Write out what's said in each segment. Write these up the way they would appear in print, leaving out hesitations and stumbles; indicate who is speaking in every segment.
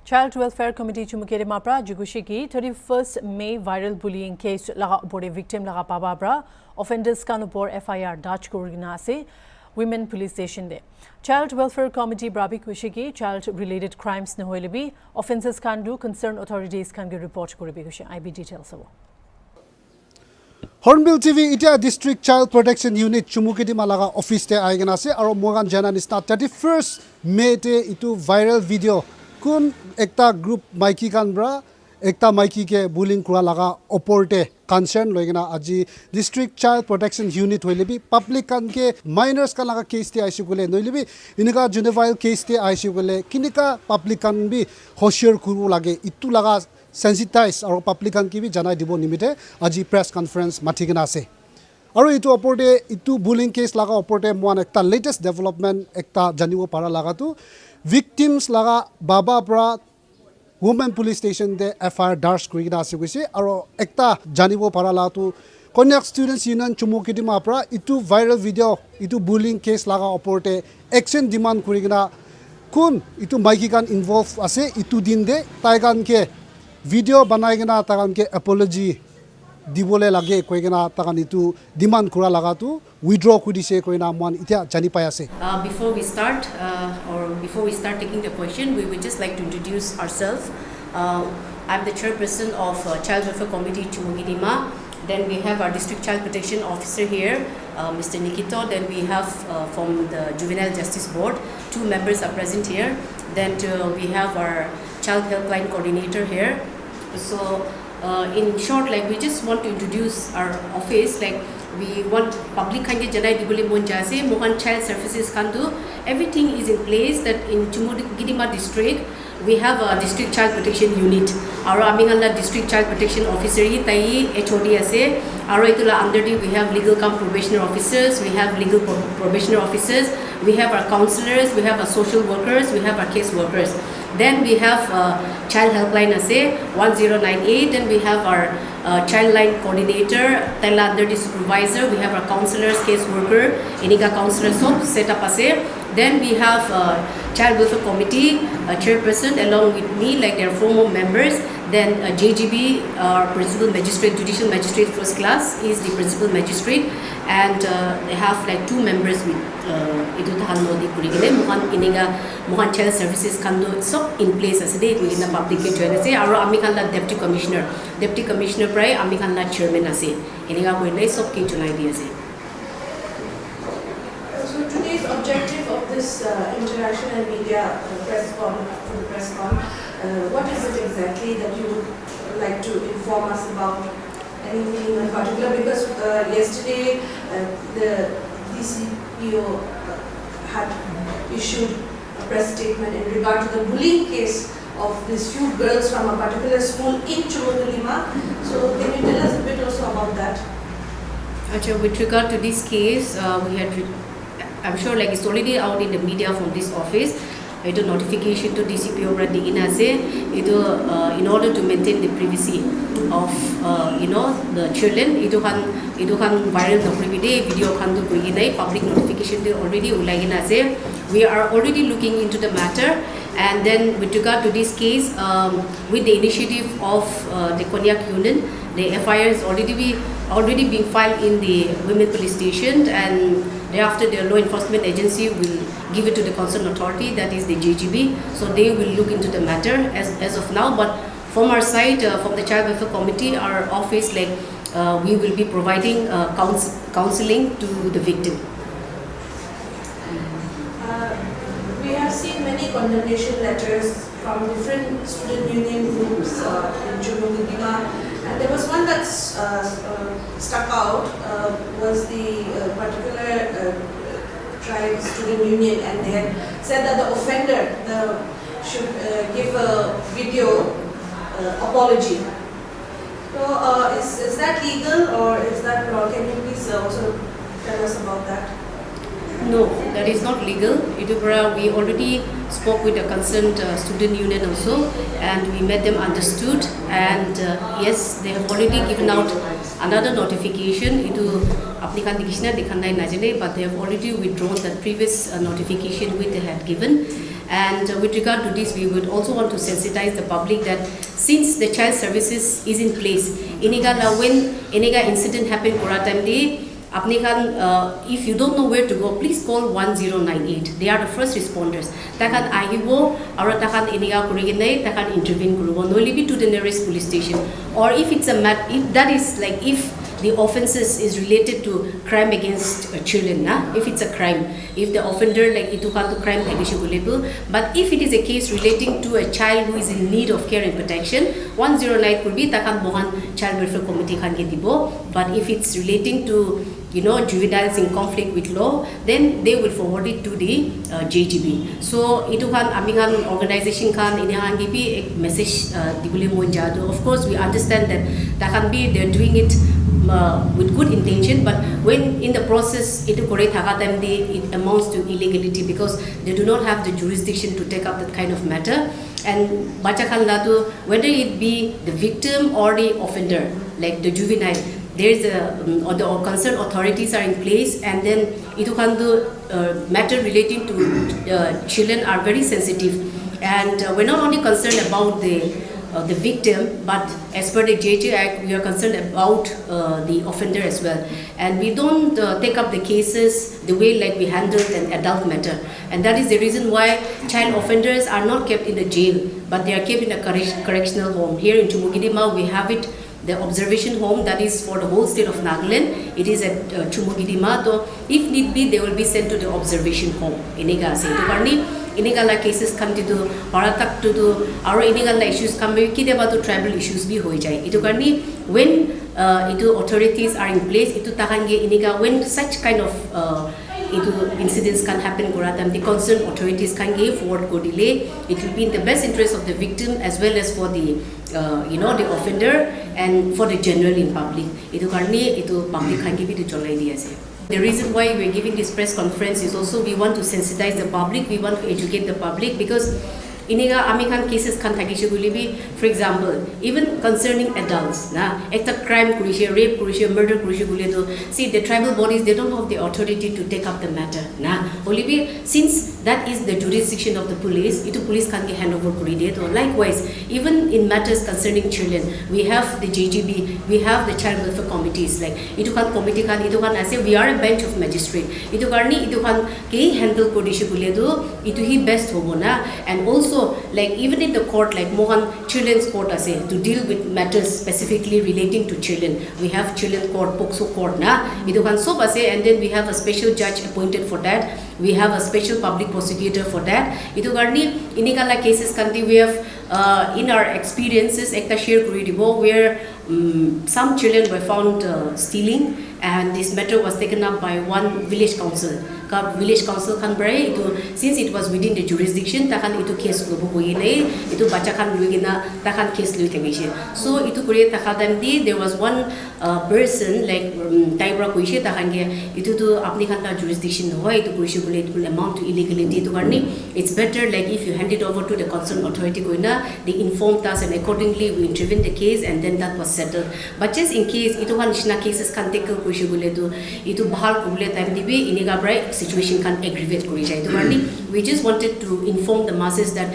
Speaker 1: Child Welfare Committee Chumukere Mapra Jugushiki 31st May viral bullying case laga upore victim laga pababra offenders kanupor FIR Dutch Kurgina se Women Police Station de Child Welfare Committee Brabi Kushiki child related crimes na hoilebi offenses kandu concerned authorities can get report koribi kushi IB details abo
Speaker 2: Hornbill TV itia District Child Protection Unit Chumukiti Malaga office te aigena se aro Morgan journalist 31st May te itu viral video kun ekta group maiki kan bra ekta maiki ke bullying kura laga oporte concern loigena aji District Child Protection Unit hoilebi public kan ke minors kan laga case te aisu gole noilebi inika Juvenile case te aisu gole kinika public kan bi hosier kuru lage itu laga sensitize aro public kan ki bi janai dibo nimite aji press conference mathigena ase aro itu oporte itu bullying case laga oporte moan ekta latest development ekta janibo para laga tu victims laga baba pra Women Police Station de FIR Dars Kurigina Siguisi aro ekta janibo para la tu Konyak Students Union Chumukiti Mapra itu viral video itu bullying case laga oporte action demand kurigina kun itu maiki kan involve ase itu din de taigan ke video banai gina tagan ke apology dibole lage koigena tagan itu demand kura laga tu withdraw kudise koina mon itia jani pai ase.
Speaker 3: Before we start taking the question, we would just like to introduce ourselves. I'm the chairperson of Child Welfare Committee Chumugidima. Then we have our District Child Protection Officer here, Mr. Nikito. Then we have from the Juvenile Justice Board, 2 members are present here. Then we have our Child Helpline Coordinator here. So in short, like we just want to introduce our office, like we want public kind janai dibole mon jase mohan child services can do everything is in place that in Chumugidima district we have a district child protection unit aro amingala district child protection officer hi tai HOD ase aro itula under we have legal cum probationary officers, we have legal probationary officers, we have our counselors, we have our social workers, we have our case workers. Then we have child helpline ase 1098. Then we have our child line coordinator, tela under the supervisor. We have our counselors, case worker, iniga counselors so set up ase. Then we have child welfare committee chairperson along with me, like their former members. Then JGB, our principal magistrate, judicial magistrate first class is the principal magistrate, and they have like 2 members with itu tahanno di kurigile mohan child services kando so in place as they in the public join ase aro ami kan la deputy commissioner prai ami kan la chairman ase iniga koinai sob ke chunai di ase.
Speaker 4: So today's objective of this interaction and media press con, what is it exactly that you would like to inform us about? Anything in particular? Because yesterday the DCPO had issued a press statement in regard to the bullying case of these few girls from a particular school in Chumugidima. So can you tell us a bit also about that?
Speaker 3: Actually, with regard to this case, we had, I'm sure like it's already out in the media from this office. It notification to DCPO branding in in order to maintain the privacy of the children. It can viral video can do public notification already we are already looking into the matter. And then with regard to this case, with the initiative of the Konyak Union, the FIR is already being filed in the Women Police Station, and thereafter the law enforcement agency will give it to the concerned authority, that is the JGB. So they will look into the matter as of now. But from our side, from the Child Welfare Committee, our office, like we will be providing counseling to the victim.
Speaker 4: We have seen many condemnation letters from different student union groups in Chumugidima, and there was one that stuck out was the particular tribe student union, and they had said that the offender should give a video apology. So is that legal or is that wrong? Can you please also tell us about that?
Speaker 3: No, that is not legal. We already spoke with the concerned student union also, and we made them understood. And yes, they have already given out another notification into applicant but they have already withdrawn that previous notification which they had given. And with regard to this, we would also want to sensitize the public that since the child services is in place, when iniga incident happened kora time de apni khan if you don't know where to go, please call 1098. They are the first responders. Takan ahibo aru takan iniga kurigine takan intervene kurubo nolibi to the nearest police station. Or if it's a if that is like if the offenses is related to crime against children, if it's a crime, if the offender like itu kan to crime agishugulable, but if it is a case relating to a child who is in need of care and protection, 109 could be takan bohan child welfare committee kan getibo. But if it's relating to juveniles in conflict with law, then they will forward it to the JTV. So itu kan amingan organization kan ini kan gibi ek message dibuli monjado. Of course we understand that can be they're doing it with good intention, but when in the process it amounts to illegality because they do not have the jurisdiction to take up that kind of matter. And whether it be the victim or the offender, like the juvenile, there is or the concerned authorities are in place, and then matter relating to children are very sensitive, and we're not only concerned about the victim, but as per the JJ Act, we are concerned about the offender as well. And we don't take up the cases the way like we handled an adult matter. And that is the reason why child offenders are not kept in the jail, but they are kept in a correctional home. Here in Chumugidima, we have it, the observation home that is for the whole state of Nagaland. It is at Chumugidima. So if need be, they will be sent to the observation home. Inigala cases come to do, Paratak to do, our inigala issues come to tribal issues be hojai. Itukarni when authorities are in place, itu tahange iniga when such kind of incidents can happen, the concerned authorities can give forward go delay. It will be in the best interest of the victim as well as for the the offender and for the general in public. Itukarni public can give it to Jolai diase. The reason why we're giving this press conference is also we want to sensitize the public, we want to educate the public, because iniga amikan cases kan thakishugulibi, for example, even concerning adults, ekta crime kurishe, rape kurishe, murder kurishe guledo, see the tribal bodies, they don't have the authority to take up the matter. Olibi, since that is the jurisdiction of the police, itu police can get hand over kuride. Likewise, even in matters concerning children, we have the JTB, we have the child welfare committees. Like itu kan committee kan, itu kan I say we are a bench of magistrate. Itu karni itu kan kei handle kodishe guledo, itu hi best hobo na. And also like even in the court, like Mohan Children's Court to deal with matters specifically relating to children, we have children court, POCSO court and then we have a special judge appointed for that, we have a special public prosecutor for that. Inigala cases we have in our experiences where some children were found stealing, and this matter was taken up by one village council. Village council kan bray since it was within the jurisdiction takan itu case lo bukuine itu baca kan luigina takan case lu tengishe. So itu kure takadam di there was one person like Taibra kuishe takan ge itu tu apni kan ka jurisdiction hoy itu kuishe bule it will amount to illegality to karni. It's better like if you hand it over to the concerned authority koina, they informed us and accordingly we intervened the case and then that was settled. But just in case itu kan ishna cases kan take kuishe bule tu itu bahal kubule time dibi iniga bray situation can aggravate kurijai. We just wanted to inform the masses that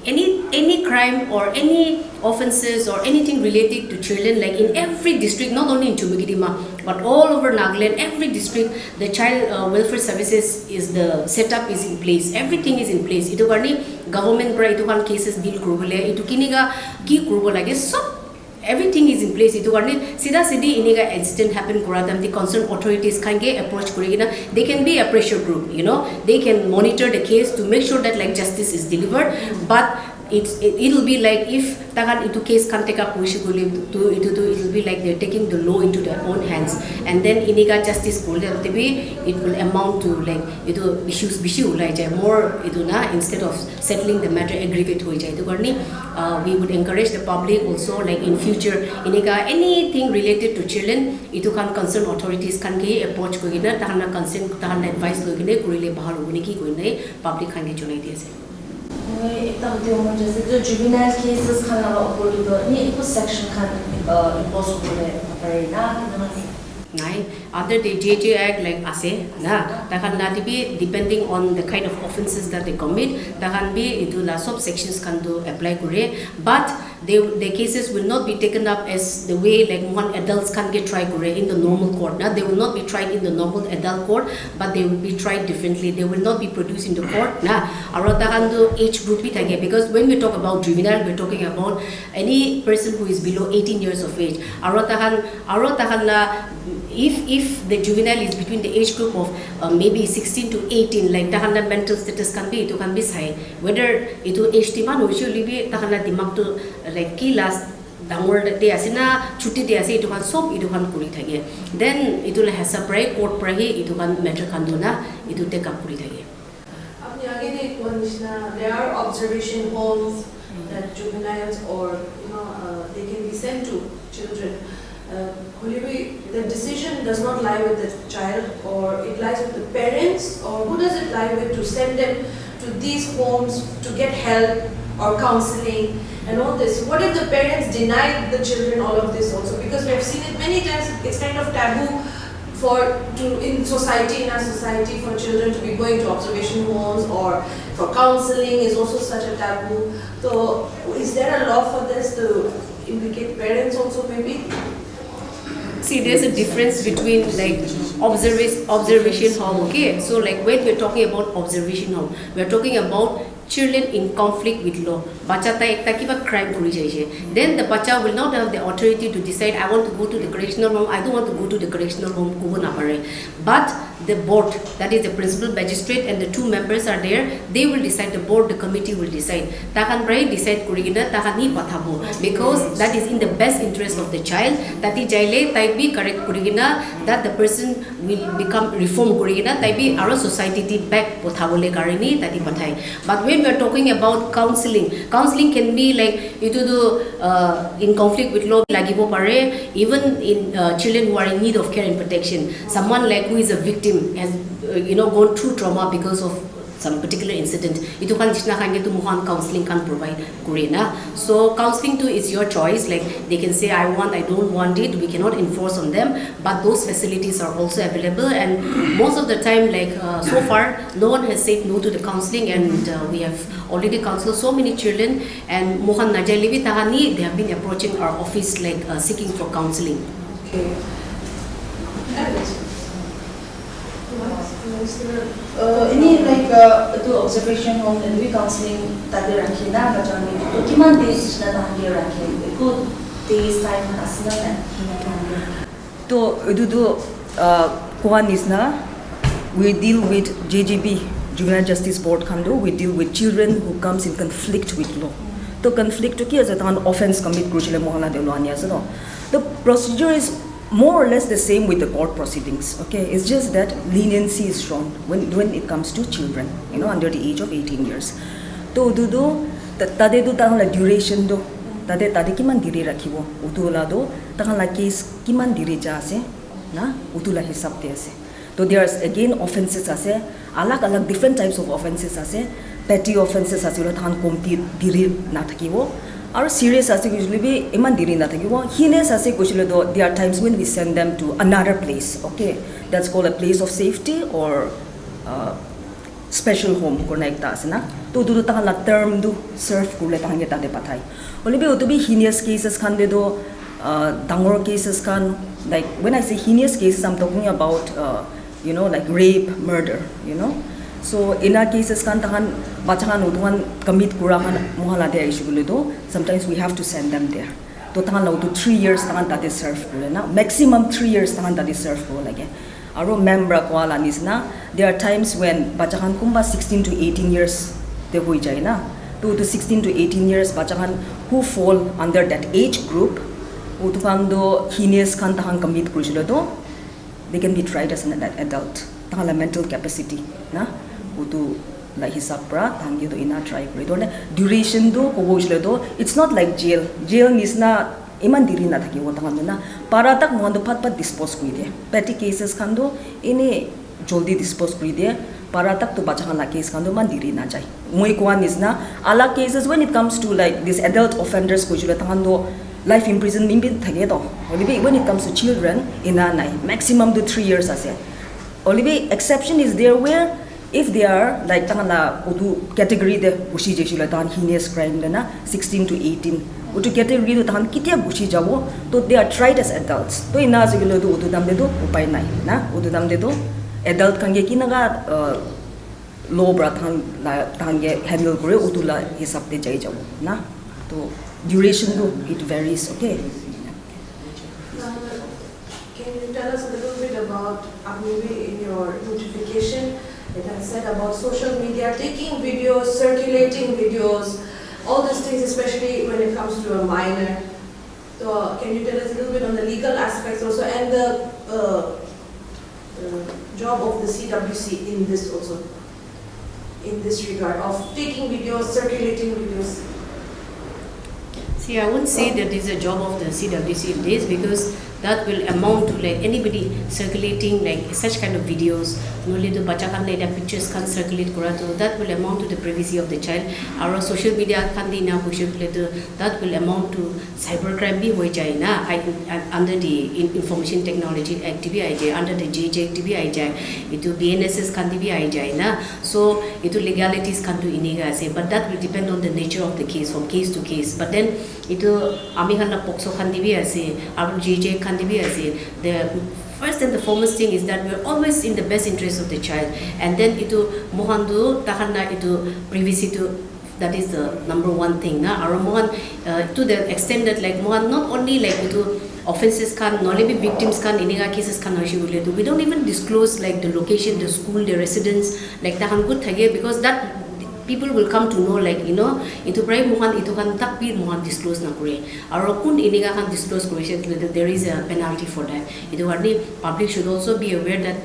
Speaker 3: any crime or any offences or anything related to children, like in every district, not only in Chumugidima, but all over Nagaland, every district, the child welfare services is the setup is in place. Everything is in place. Itu karni government bra itu kan cases deal kurubole. Itu kiniga ki kurubole so. Everything is in place. Itu karni sida sidi iniga incident happen kuradam the concerned authorities can get approach kurigina. They can be a pressure group, they can monitor the case to make sure that like justice is delivered. But it'll be like if takan itu case can take up it will be like they're taking the law into their own hands, and then iniga justice it will amount to like itu issues more instead of settling the matter aggravate hoi jai. We would encourage the public also like in future iniga anything related to children itu kan concerned authorities can ke approach koina tahana consent tahana advice logine kurile bahar hone ki koina public kan ke jonai diase.
Speaker 5: Juvenile cases can section can impose
Speaker 3: 9 other the JJ Act like ase na takan la be depending on the kind of offences that they commit takan be itu la subsections kan do apply kore but the cases will not be taken up as the way like one adults can get tried in the normal court. Now they will not be tried in the normal adult court, but they will be tried differently. They will not be produced in the court. Now, age group because when we talk about juvenile, we're talking about any person who is below 18 years of age. If the juvenile is between the age group of maybe 16 to 18, like tahanla mental status can be high. Whether itu age timan usually be tahanla dimag to like ki last downward day asina chuti day ase itu kan sob itu kan kuri thage then itu la hasa pray court prahi itu kan matter kan dona itu take up kuri thage
Speaker 4: apni age ne konishna there are observation homes that juveniles or they can be sent to children the decision does not lie with the child or it lies with the parents or who does it lie with to send them to these homes to get help or counseling and all this. What if the parents deny the children all of this also? Because we have seen it many times, it's kind of taboo in our society for children to be going to observation homes or for counseling is also such a taboo. So is there a law for this to implicate parents also maybe?
Speaker 3: See, there's a difference between like observation home, okay? So like when we're talking about observation home, we're talking about children in conflict with law. Bacha ta ekta kiba crime kuri jaise. Then the bacha will not have the authority to decide I want to go to the correctional home, I don't want to go to the correctional home, kubo na pare. But the board, that is the principal magistrate and the two members are there, they will decide, the board, the committee will decide. Takan pray decide kurigina, takan ni pathabo. Because that is in the best interest of the child. Tati jaile, tai be correct kurigina, that the person will become reform kurigina, tai be our society ti back pothabole karini, tati pathai. But when we are talking about counseling can be like in conflict with law lagibo pare, even in children who are in need of care and protection. Someone like who is a victim has gone through trauma because of some particular incident. Itu kan jisna kan tu muhan counseling kan provide kurena. So counseling too is your choice. Like they can say I want, I don't want it. We cannot enforce on them, but those facilities are also available. And most of the time, like so far, no one has said no to the counseling, and we have already counseled so many children. And muhan najalibi tahani, they have been approaching our office like seeking for counseling.
Speaker 4: Okay.
Speaker 5: Ini like itu observation home and we counseling tadi rakhi na macam ni. Kiman days na tadi rakhi. Ikut days time asna na.
Speaker 6: To itu kuan is na we deal with JJB Juvenile Justice Board kando, we deal with children who comes in conflict with law. To conflict to ki as an offense commit crucial mohana de law niya so. The procedure is more or less the same with the court proceedings. Okay, it's just that leniency is shown when it comes to children, under the age of 18 years. To tade do tang la duration do tade kiman diri rakhibo utula do tang la case kiman diri ja ase na utula hisab te ase. So there's again offenses ase alag different types of offenses ase. Petty offenses ase ula tang komti diri na thakibo. Our serious as usually be iman diri na thakibo. Hines as usually though there are times when we send them to another place. Okay, that's called a place of safety or special home ko na ekta ase na. To do tang la term do serve ko le tang eta de pathay. Only be to be heinous cases kan de do dangor cases kan, like when I say heinous cases I'm talking about like rape, murder, So in our cases kan tahan bacangan utuan commit kurahan muhala de issue do sometimes we have to send them there. To tahan to 3 years tahan tadi serve ko na maximum 3 years tahan tadi serve ko lagi. Aro member ko ala nis na there are times when bacangan kumba 16 to 18 years de hoi jay na. To 16 to 18 years bacangan who fall under that age group utuan do heinous kan tahan commit kurusilo do they can be tried as an adult. Tahan la mental capacity na. Utu la hisap pra tangi do ina try ko do duration do ko do it's not like jail is na iman diri na thaki tangan na para tak mo do pat dispose ko ide petty cases kan do ini joldi dispose ko ide para tak to bachahan la case kan do man diri na jai moi ko is na ala cases when it comes to like these adult offenders ko tangan do life imprisonment bin thage to olibi when it comes to children ina nai maximum to 3 years ase olibi exception is there where if they are like tangala utu category de gushi jeshula tan heinous crime na 16 to 18 utu category do tan kitia gushi jabo to they are tried as adults to ina sigilo do utu dam de do upai nai na utu dam de do adult kan ge kinaga law bra tan ge handle kore utu la hisab te jai jabo na to duration do it varies okay.
Speaker 4: Can you tell us a little bit about maybe in your notification it has said about social media taking videos, circulating videos, all these things, especially when it comes to a minor. So can you tell us a little bit on the legal aspects also and the job of the CWC in this also, in this regard of taking videos, circulating videos?
Speaker 3: See, I wouldn't say that is a job of the CWC in this because that will amount to like anybody circulating like such kind of videos, no little bacha kan like pictures can circulate kora to that will amount to the privacy of the child. Our social media kan di na push to that will amount to cybercrime bi hoi jai na under the information technology act bi ai jai under the JTPL bi ai jai itu BNSS kan di bi ai jai na so itu legalities kan to iniga ase but that will depend on the nature of the case from case to case but then itu ami kan na pokso kan di bi ase aru JJ kan di bi ase the first and the foremost thing is that we are always in the best interest of the child and then itu mohandu tahanna itu privacy to that is the number one thing na aru mohan to the extent that like mohan not only like itu offenses can not only victims can iniga cases can we don't even disclose like the location the school the residence like tahan good thage because that people will come to know like you know itu pray mohan itu kan tak pi mohan disclose na kore aru kun iniga kan disclose kore there is a penalty for that itu warni public should also be aware that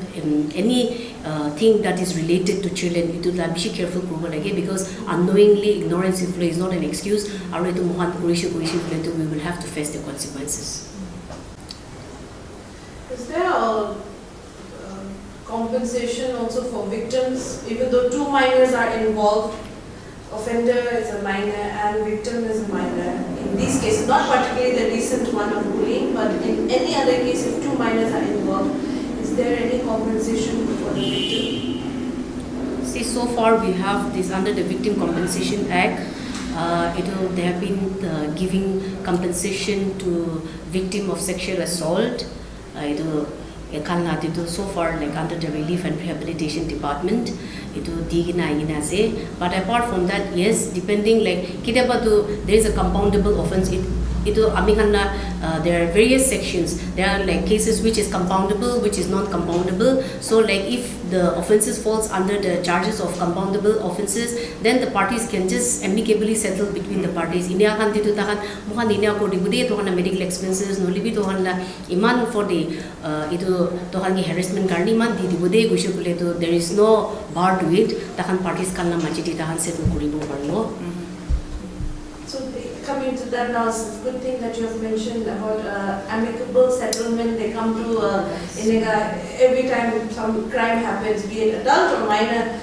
Speaker 3: any thing that is related to children itu la be careful probo lage because unknowingly ignorance is not an excuse aru itu mohan kore we will have to face the consequences.
Speaker 4: Is there a compensation also for victims, even though two minors are involved, offender is a minor and victim is a minor. In these cases, not particularly the recent one of bullying, but in any other case, if two minors are involved, is there any compensation for the victim?
Speaker 3: See, so far we have this under the Victim Compensation Act. They have been giving compensation to victim of sexual assault. So far like under the relief and rehabilitation department but apart from that yes depending like there is a compoundable offense there are various sections there are like cases which is compoundable which is not compoundable so like if the offenses falls under the charges of compoundable offenses then the parties can just amicably settle between the parties inia kan ditu tahan mohan inia ko dibude to kana medical expenses no libi to hanla iman for the itu to hangi harassment karni man di dibude guishu kule to there is no bar to it tahan parties kan na machiti tahan settle koribo parlo.
Speaker 4: So coming to that now, it's a good thing that you have mentioned about amicable settlement. They come to every time some crime happens, be it adult or minor.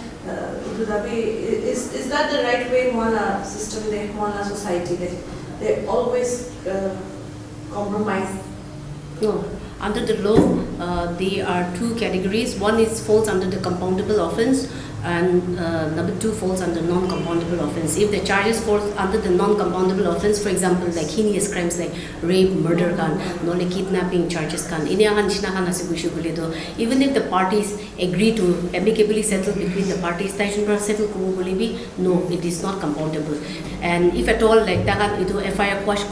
Speaker 4: Is that the right way, Moana system, Moana society? They always compromise.
Speaker 3: No. Under the law, there are two categories. One is falls under the compoundable offense, and number two falls under non-compoundable offense. If the charges fall under the non-compoundable offense, for example, like heinous crimes like rape, murder, kidnapping charges, even if the parties agree to amicably settle between the parties, no, it is not compoundable. And if at all, like FIR quash,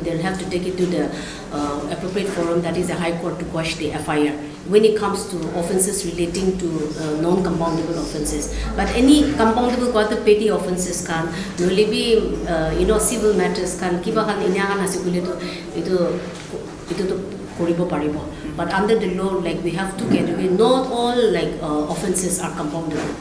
Speaker 3: they'll have to take it to the appropriate forum, that is the High Court, to quash the FIR when it comes to offences relating to non-compoundable offences. But any compoundable petty offences can only be civil matters can but under the law like we have to get away not all like offences are compoundable.